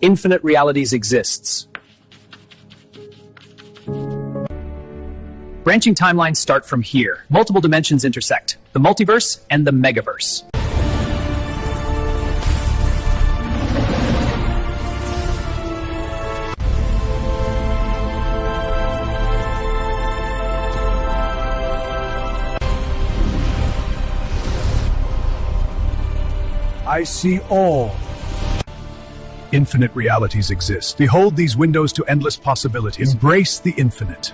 Infinite realities exists. Branching timelines start from here. Multiple dimensions intersect. The multiverse and the megaverse. I see all. Infinite realities exist. Behold these windows to endless possibilities. Embrace the infinite.